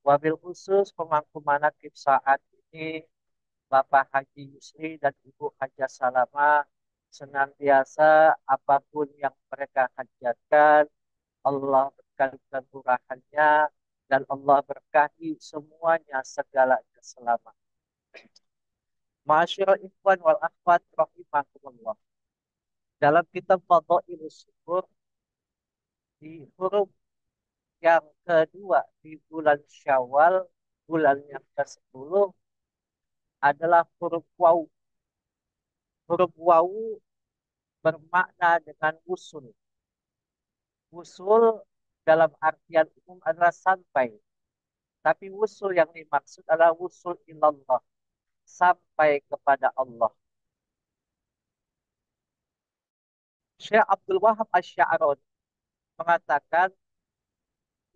Wabil khusus pemangku manakib saat ini Bapak Haji Yusri dan Ibu Haja Salama senantiasa apapun yang mereka hajatkan Allah berkalikan murahannya dan Allah berkahi semuanya segalanya selamat. Ma'asyiral ikhwan wal akhwat rahimakumullah. Dalam kitab Fadhailus Syukur di huruf yang kedua di bulan Syawal, bulan yang ke-10 adalah huruf waw. Huruf waw bermakna dengan usul. Usul dalam artian umum adalah sampai. Tapi usul yang dimaksud adalah usul ilallah. Sampai kepada Allah. Syekh Abdul Wahab Asy-Sya'rani mengatakan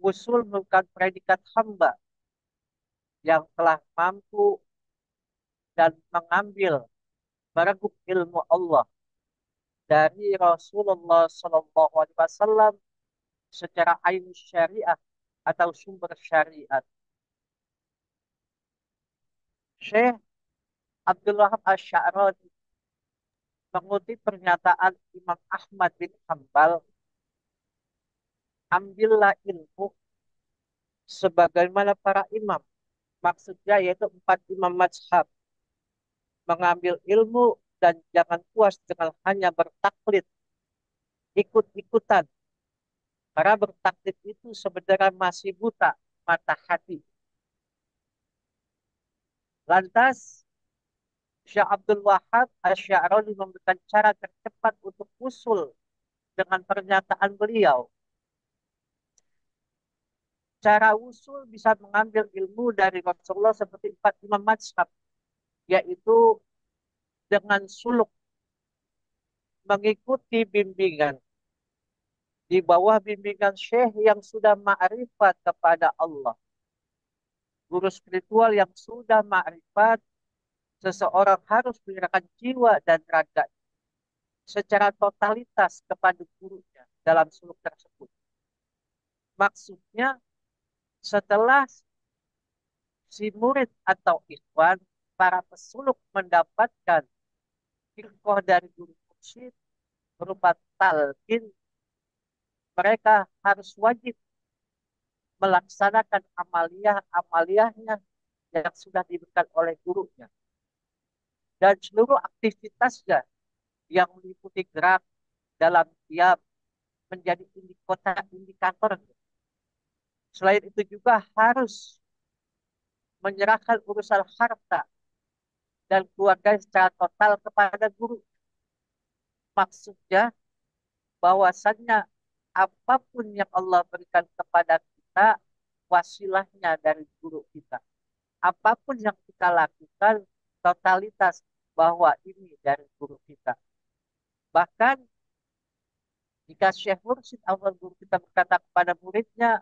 usul bukan predikat hamba yang telah mampu dan mengambil mereguk ilmu Allah dari Rasulullah Shallallahu Alaihi Wasallam secara ainus syariah atau sumber syariat. Syekh Abdul Wahab Asy-Sya'rani mengutip pernyataan Imam Ahmad bin Hambal, ambillah ilmu sebagaimana para imam. Maksudnya yaitu 4 imam mazhab. Mengambil ilmu dan jangan puas dengan hanya bertaklid, ikut-ikutan. Karena bertaklid itu sebenarnya masih buta mata hati. Lantas, Syekh Abdul Wahab Asy-Sya'rani memberikan cara tercepat untuk usul dengan pernyataan beliau. Cara usul bisa mengambil ilmu dari Rasulullah seperti 4 imam mazhab, yaitu dengan suluk mengikuti bimbingan di bawah bimbingan syekh yang sudah ma'rifat kepada Allah. Guru spiritual yang sudah ma'rifat, seseorang harus menyerahkan jiwa dan raga secara totalitas kepada gurunya dalam suluk tersebut. Maksudnya, setelah si murid atau ikhwan, para pesuluk mendapatkan firqah dari guru mursyid berupa talqin, mereka harus wajib melaksanakan amaliyah-amaliyahnya yang sudah diberikan oleh gurunya. Dan seluruh aktivitasnya yang meliputi gerak dalam diam menjadi indikator. Selain itu juga harus menyerahkan urusan harta dan keluarga secara total kepada guru. Maksudnya bahwasannya apapun yang Allah berikan kepada kita, wasilahnya dari guru kita. Apapun yang kita lakukan, totalitas bahwa ini dari guru kita. Bahkan jika Syekh Mursyid atau guru kita berkata kepada muridnya,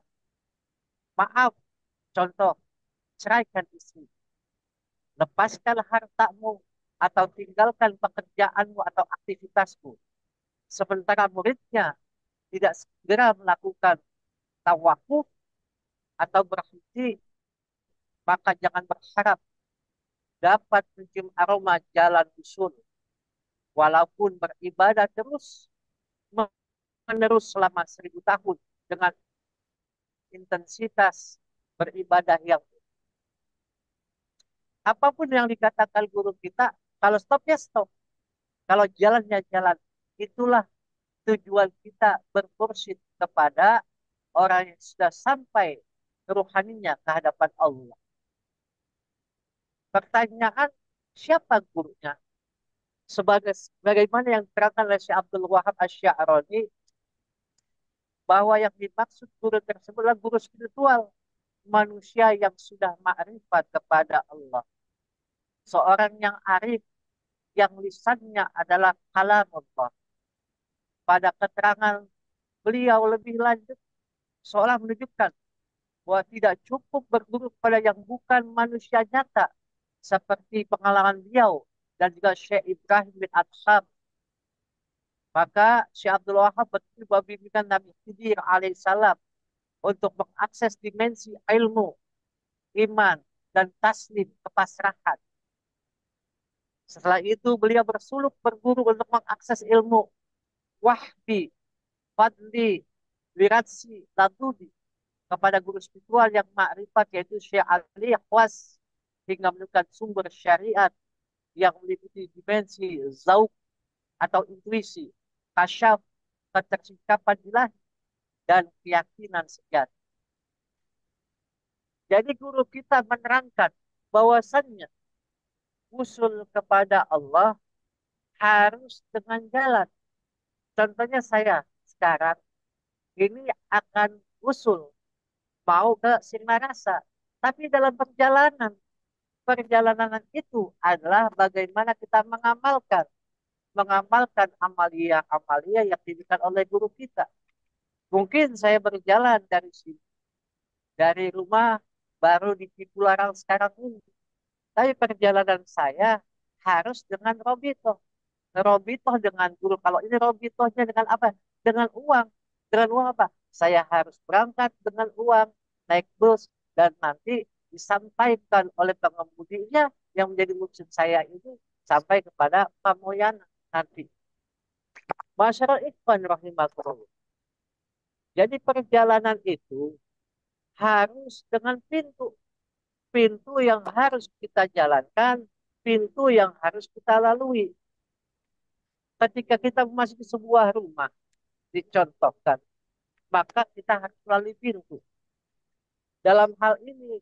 maaf, contoh, ceraikan istri, lepaskan hartamu, atau tinggalkan pekerjaanmu atau aktivitasmu. Sementara muridnya tidak segera melakukan tawakuf atau berhenti, maka jangan berharap dapat mencium aroma jalan usul. Walaupun beribadah terus menerus selama 1000 tahun dengan intensitas beribadah yang apapun yang dikatakan guru kita, kalau stop ya stop. Kalau jalannya jalan, itulah tujuan kita bermursyid kepada orang yang sudah sampai keruhaninya ke hadapan Allah. Pertanyaan, siapa gurunya? Sebagaimana yang diterangkan oleh Syekh Abdul Wahab Asy-Sya'rani, bahwa yang dimaksud guru tersebut adalah guru spiritual, manusia yang sudah ma'rifat kepada Allah. Seorang yang arif, yang lisannya adalah kalam Allah. Pada keterangan beliau lebih lanjut, seolah menunjukkan bahwa tidak cukup berguru pada yang bukan manusia nyata, seperti pengalaman beliau dan juga Syekh Ibrahim bin Adham. Maka Syekh Abdul Wahab bertiba bimbingan Nabi Khidir alaihissalam untuk mengakses dimensi ilmu iman, dan taslim, kepasrahan. Setelah itu beliau bersuluk berguru untuk mengakses ilmu wahbi, fadli, wiratsi, ladudi kepada guru spiritual yang makrifat yaitu Syekh Ali Khwas hingga menemukan sumber syariat yang meliputi dimensi zauk atau intuisi, kasyaf, ketersikapan ilahi, dan keyakinan sejati. Jadi guru kita menerangkan bahwasannya usul kepada Allah harus dengan jalan. Contohnya saya sekarang ini akan usul mau ke Sinarasa. Tapi dalam perjalanan, perjalanan itu adalah bagaimana kita mengamalkan amalia-amalia yang diberikan oleh guru kita. Mungkin saya berjalan dari sini, dari rumah baru di Cipularang sekarang ini. Tapi perjalanan saya harus dengan Robito. Robitoh dengan guru. Kalau ini Robitohnya dengan apa? Dengan uang. Dengan uang apa? Saya harus berangkat dengan uang, naik bus, dan nanti disampaikan oleh pengemudinya yang menjadi murid saya ini sampai kepada Pamoyana nanti. Masyarakat ikhwan rahimahullah. Jadi perjalanan itu harus dengan pintu. Pintu yang harus kita jalankan, pintu yang harus kita lalui. Ketika kita memasuki sebuah rumah, dicontohkan, maka kita harus melalui pintu. Dalam hal ini,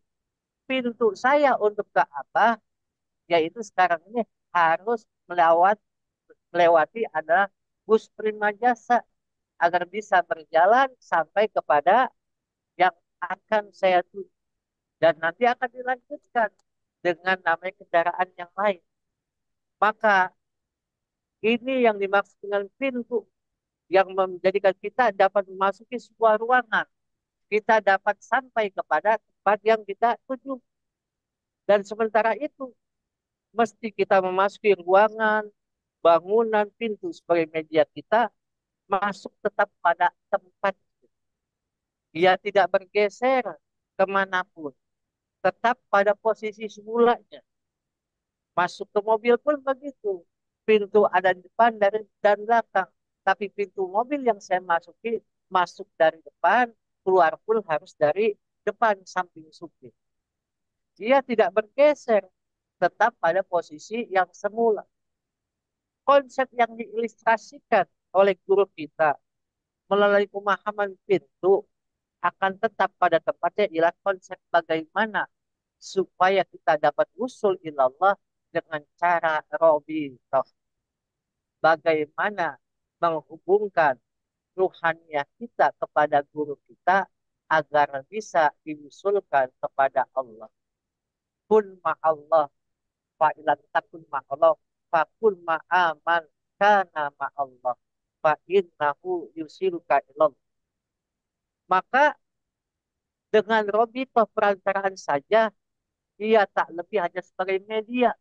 pintu saya untuk ke apa, yaitu sekarang ini harus melewati adalah bus prima jasa agar bisa berjalan sampai kepada yang akan saya tuju. Dan nanti akan dilanjutkan dengan namanya kendaraan yang lain. Maka ini yang dimaksud dengan pintu yang menjadikan kita dapat memasuki sebuah ruangan. Kita dapat sampai kepada tempat yang kita tuju. Dan sementara itu, mesti kita memasuki ruangan, bangunan, pintu sebagai media kita masuk tetap pada tempat. Dia tidak bergeser kemanapun. Tetap pada posisi semulanya. Masuk ke mobil pun begitu. Pintu ada di depan dan belakang. Tapi pintu mobil yang saya masuki, masuk dari depan, keluar pun harus dari depan samping supir. Dia tidak bergeser, tetap pada posisi yang semula. Konsep yang diilustrasikan oleh guru kita melalui pemahaman pintu akan tetap pada tempatnya ialah konsep bagaimana supaya kita dapat usul ilallah dengan cara robitoh. Bagaimana menghubungkan ruhaniah kita kepada guru kita agar bisa diusulkan kepada Allah. Kun ma'allah fa'ilan takun ma'allah fakun ma'aman kana ma'allah fa'innahu yusiluka ilallah. Maka dengan robitoh perantaraan saja, ia tak lebih hanya sebagai media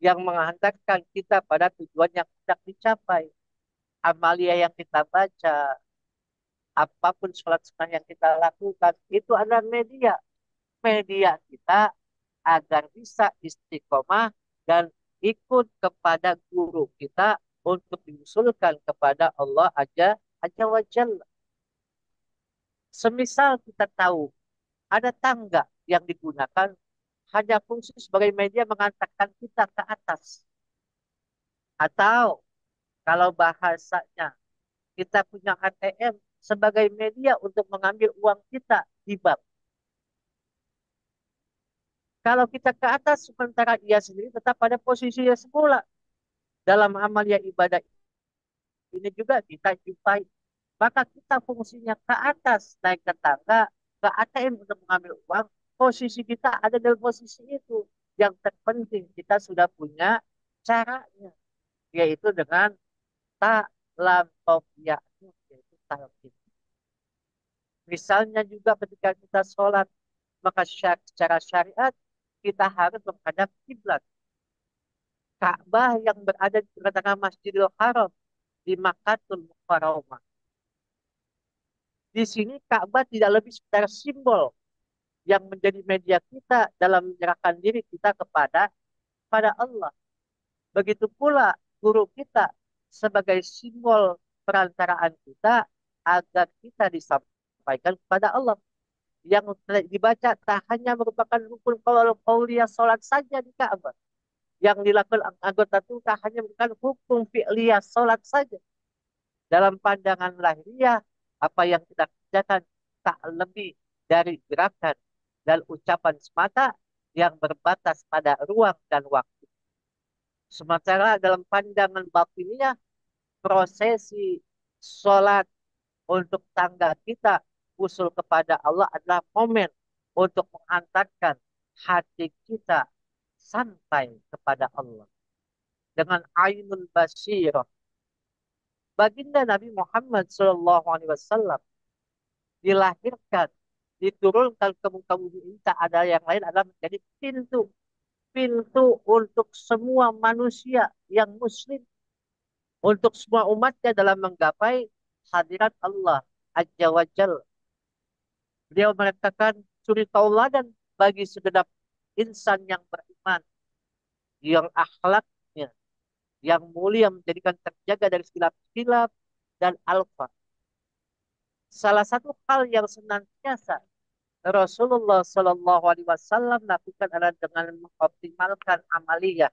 yang menghantarkan kita pada tujuan yang tidak dicapai. Amalia yang kita baca, apapun sholat sunnah yang kita lakukan, itu adalah media. Media kita agar bisa istiqomah dan ikut kepada guru kita untuk diusulkan kepada Allah Azza wa Jalla. Semisal kita tahu ada tangga yang digunakan hanya fungsi sebagai media mengantarkan kita ke atas. Atau kalau bahasanya kita punya ATM sebagai media untuk mengambil uang kita di bank. Kalau kita ke atas, sementara ia sendiri tetap pada posisinya semula. Dalam amalia ibadah ini juga kita jumpai. Maka kita fungsinya ke atas, naik ke tangga, ke ATM untuk mengambil uang. Posisi kita ada dalam posisi itu. Yang terpenting kita sudah punya caranya. Yaitu dengan tak lampaunya, yaitu talqin. Misalnya juga ketika kita sholat, maka secara syariat kita harus menghadap kiblat. Ka'bah yang berada di tengah-tengah Masjidil Haram di Makkatul Mukarramah. Di sini Ka'bah tidak lebih sekedar simbol yang menjadi media kita dalam menyerahkan diri kita pada Allah. Begitu pula guru kita sebagai simbol perantaraan kita agar kita disampaikan kepada Allah. Yang dibaca tak hanya merupakan rukun qauliyah salat saja di Ka'bah. Yang dilakukan anggota itu tak hanya merupakan hukum fi'liyah salat saja. Dalam pandangan lahiriah, apa yang kita kerjakan tak lebih dari gerakan dan ucapan semata yang berbatas pada ruang dan waktu. Sementara dalam pandangan batiniah, prosesi sholat untuk tangga kita usul kepada Allah adalah momen untuk mengantarkan hati kita sampai kepada Allah dengan ainul basirah. Baginda Nabi Muhammad SAW dilahirkan, diturunkan ke muka bumi ini tak ada yang lain adalah menjadi pintu untuk semua manusia yang muslim, untuk semua umatnya dalam menggapai hadirat Allah Azza wa Jal. Beliau mengatakan suri tauladan bagi segenap insan yang beriman, yang akhlaknya, yang mulia menjadikan terjaga dari silap-silap dan alfa. Salah satu hal yang senantiasa Rasulullah Shallallahu Alaihi Wasallam lakukan adalah dengan mengoptimalkan amaliyah.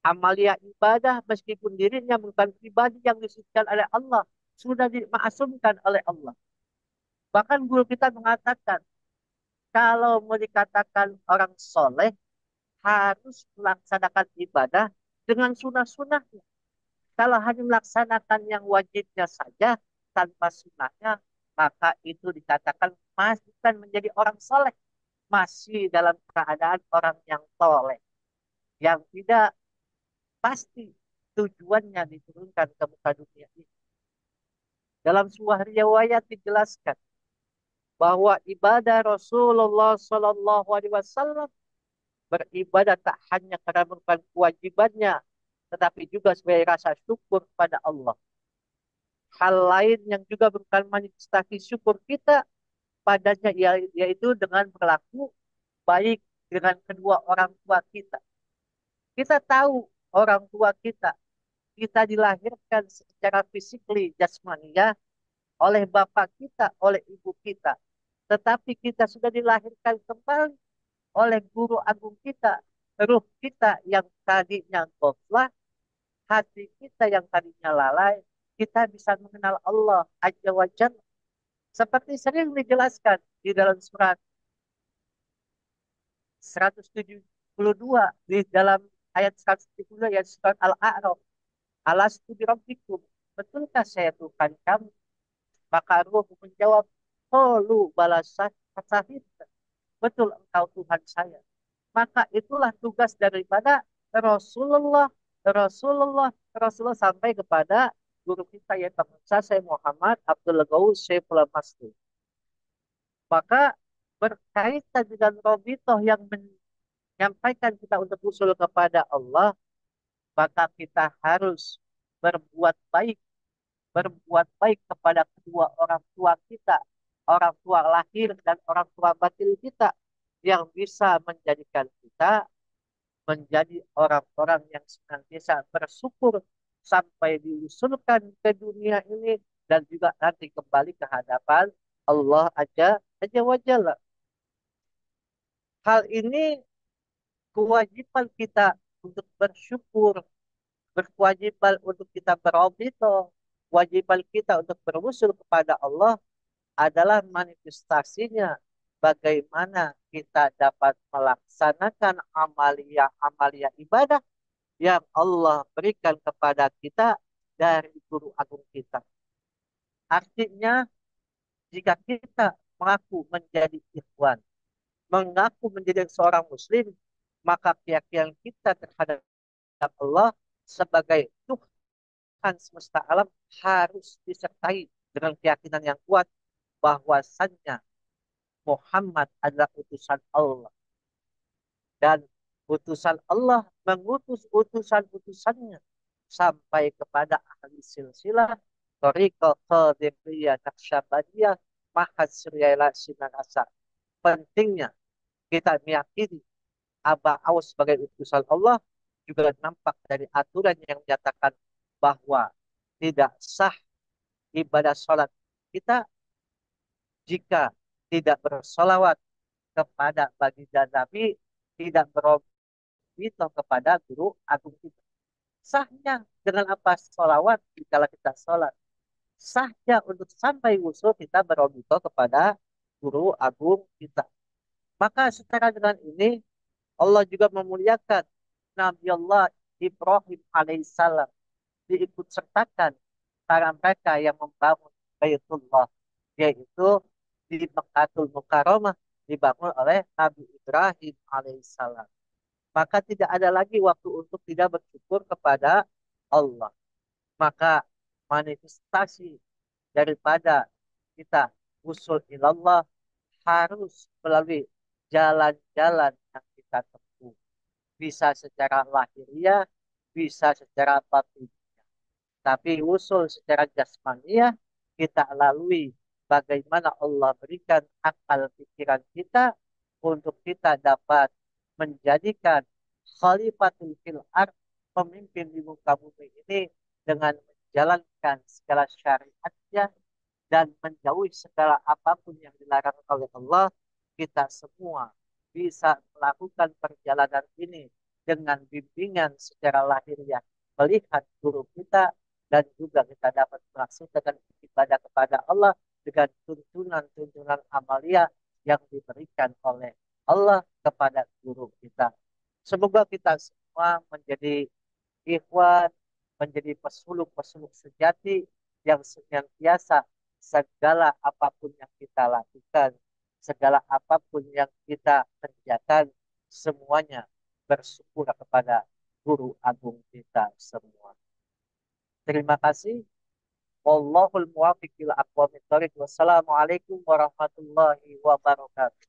Amaliyah ibadah meskipun dirinya bukan pribadi yang disucikan oleh Allah, sudah dimaksumkan oleh Allah. Bahkan guru kita mengatakan, kalau mau dikatakan orang soleh, harus melaksanakan ibadah dengan sunnah-sunnahnya. Kalau hanya melaksanakan yang wajibnya saja, tanpa sunnahnya, maka itu dikatakan masih bukan menjadi orang soleh. Masih dalam keadaan orang yang soleh. Yang tidak pasti tujuannya diturunkan ke muka dunia ini. Dalam sebuah riwayat dijelaskan bahwa ibadah Rasulullah Sallallahu Alaihi Wasallam beribadah tak hanya karena merupakan kewajibannya, tetapi juga sebagai rasa syukur kepada Allah. Hal lain yang juga merupakan manifestasi syukur kita padanya yaitu dengan berlaku baik dengan kedua orang tua kita. Kita tahu orang tua kita dilahirkan secara fisikly jasmania oleh bapak kita, oleh ibu kita. Tetapi kita sudah dilahirkan kembali oleh guru agung kita, ruh kita yang tadinya ghaflah, hati kita yang tadinya lalai, kita bisa mengenal Allah Azza wa Jalla. Seperti sering dijelaskan di dalam surat 172, di dalam ayat 172 ayat surat Al-A'raf. Alastu birabbikum, betulkah saya Tuhan kamu? Maka ruh menjawab, qalu bala syahid, betul engkau Tuhan saya. Maka itulah tugas daripada Rasulullah, Rasulullah sampai kepada guru kita yaitu saya Muhammad Abdul Gaus Syekhul Masdi. Maka berkaitan dengan Robitoh yang menyampaikan kita untuk usul kepada Allah, maka kita harus berbuat baik, berbuat baik kepada kedua orang tua kita, orang tua lahir dan orang tua batin kita, yang bisa menjadikan kita menjadi orang-orang yang senantiasa bersyukur sampai diusulkan ke dunia ini dan juga nanti kembali ke hadapan Allah aja wajalla. Hal ini kewajiban kita untuk bersyukur, berkewajiban untuk kita berobito, kewajiban kita untuk berusul kepada Allah adalah manifestasinya bagaimana kita dapat melaksanakan amalia-amalia ibadah yang Allah berikan kepada kita dari guru agung kita. Artinya, jika kita mengaku menjadi ikhwan, mengaku menjadi seorang muslim, maka keyakinan kita terhadap Allah sebagai Tuhan semesta alam harus disertai dengan keyakinan yang kuat bahwasannya Muhammad adalah utusan Allah. Dan utusan Allah mengutus utusan-utusannya sampai kepada ahli silsilah Tariqah Qadiriyah Naqsyabandiyah Mahad Suryala Sinarasa. pentingnya kita meyakini Allah sebagai utusan Allah juga nampak dari aturan yang menyatakan bahwa tidak sah ibadah sholat kita jika tidak bersolawat kepada baginda Nabi, tidak berobito kepada guru agung kita. Sahnya dengan apa solawat jika kita sholat? Sahnya untuk sampai usul kita berobito kepada guru agung kita. Maka secara dengan ini Allah juga memuliakan Nabi Allah Ibrahim alaihissalam, diikut sertakan para mereka yang membangun Baitullah, yaitu di Mekkatul Mukarramah dibangun oleh Nabi Ibrahim alaihissalam. Maka tidak ada lagi waktu untuk tidak bersyukur kepada Allah. Maka manifestasi daripada kita usul ilallah harus melalui jalan-jalan yang kita tempuh. Bisa secara lahiriah, bisa secara batin. Tapi usul secara jasmaniah kita lalui bagaimana Allah berikan akal pikiran kita untuk kita dapat menjadikan khalifatul fil ard, pemimpin di muka bumi ini dengan menjalankan segala syariatnya dan menjauhi segala apapun yang dilarang oleh Allah. Kita semua bisa melakukan perjalanan ini dengan bimbingan secara lahiriah, melihat guru kita, dan juga kita dapat melaksanakan ibadah kepada Allah dengan tuntunan-tuntunan amalia yang diberikan oleh Allah kepada guru kita. Semoga kita semua menjadi ikhwan, menjadi pesuluk-pesuluk sejati yang senantiasa segala apapun yang kita lakukan, segala apapun yang kita kerjakan, semuanya bersyukur kepada guru agung kita semua. Terima kasih. Wallahul muwaffiq ila aqwamit thoriq. Wassalamualaikum warahmatullahi wabarakatuh.